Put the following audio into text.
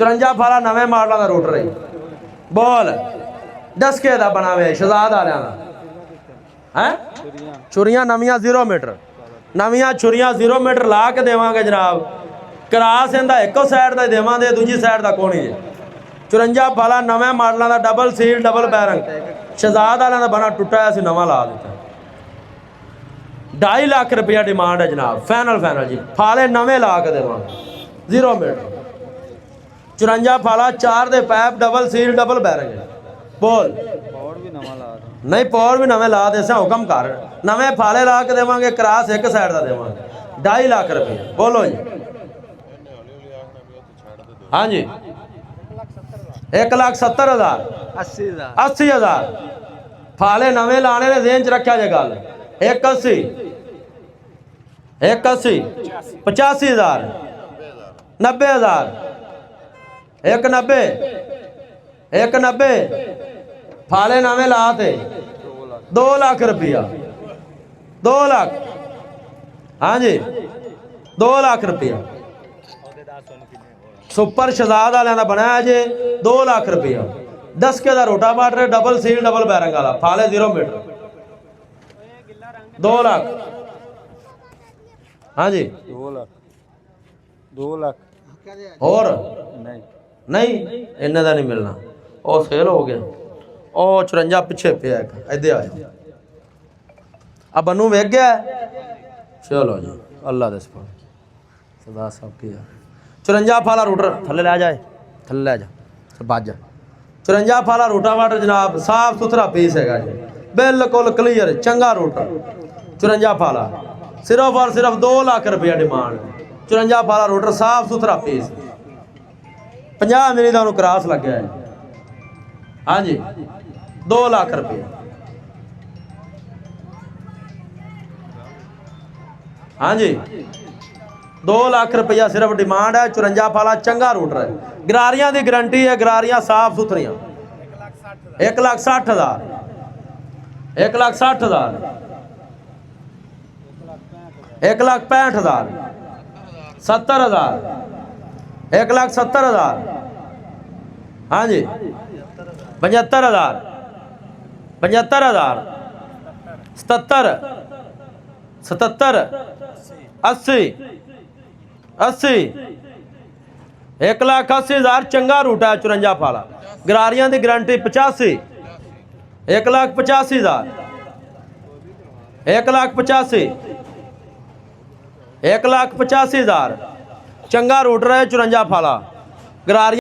53 फाला नवे मॉडलों का रूटर है। बोल डस्के का बना हुआ शहजाद वालियां दा है। छुरियां नवियां 0 मीटर, नवियां छुरियां 0 मीटर ला के देवांगे जनाब। क्रास इनका एको साइड का देवांगे, दूजी साइड का कोनी है। 54 फाला नवे मॉडलों का डबल सील डबल बैरंग शहजाद वालियां दा बना टुटा है, नवा ला दिता। 2.5 लाख रुपया डिमांड है जनाब। फाइनल जी फाले नवे ला के देवांगे 0 मीटर। 54 फाला 4 दे पैप डबल सील डबल बैरंग है। बोल नहीं पौर भी नवे ला दे हुक्म कर। नवे फाले ला के देवांगे, क्रास एक साइड का देवांगे। 2.5 लाख रुपया। बोलो जी। हाँ जी 1,70,000 80,000 फाले नवे लाने ने जेन च रखा जे गल। 180 85,000 90,000 190 फाले नवे लाते 2 लाख रुपया 2 लाख। हाँ जी 2 लाख रुपया सुपर शहजाद वाले का बनाया जे 2 लाख रुपया। 10 के रोटा वाटर डबल सील डबल बैरंग वाला फाले 0 मीटर 2 लाख। हाँ जी 2 लाख और नहीं इन्ने का नहीं मिलना। वो सेल हो गया। ਉਹ 54 ਪਿੱਛੇ ਪਿਆ ਇੱਕ ਇੱਧੇ ਆ ਜਾ। ਆ ਬੰਨੂ ਵੇਖ ਗਿਆ। ਚਲੋ ਜੀ ਅੱਲਾ ਦੇ ਸਪਾਰ ਸਦਾ ਸਭ ਕੀ 54 ਫਾਲਾ ਰੂਟਰ ਥੱਲੇ ਲੈ ਜਾਏ, ਥੱਲੇ ਲੈ ਜਾ ਬਾਜ। 54 ਫਾਲਾ ਰੂਟਾ ਵਾਟਰ ਜਨਾਬ ਸਾਫ ਸੁਥਰਾ ਪੀਸ ਹੈਗਾ ਜੀ, ਬਿਲकुल ਕਲੀਅਰ ਚੰਗਾ ਰੂਟਰ। 54 ਫਾਲਾ ਸਿਰਫ ਔਰ ਸਿਰਫ 2 ਲੱਖ ਰੁਪਇਆ ਡਿਮਾਂਡ। 54 ਫਾਲਾ ਰੂਟਰ ਸਾਫ ਸੁਥਰਾ ਪੀਸ 50 ਮਿਲੀ ਦਾ ਉਹਨੂੰ ਕਰਾਸ ਲੱਗਿਆ ਹੈ। हाँ जी 2 लाख रुपया। हाँ जी 2 लाख रुपया सिर्फ डिमांड है। 54 फाला चंगा रूटर है। गरारियां की गारंटी है, गरारियां साफ सुथरियां। 1,60,000 1,60,000 1,65,000 70,000 1,70,000। हाँ जी 75,000 75,000 77 80 80 1,80,000 चंगा रूट है। 54 फाला गरारियां की गारंटी 85 1,85,000 1,85 1,85,000 चंगा रूटर है। 54 फाला गरारियां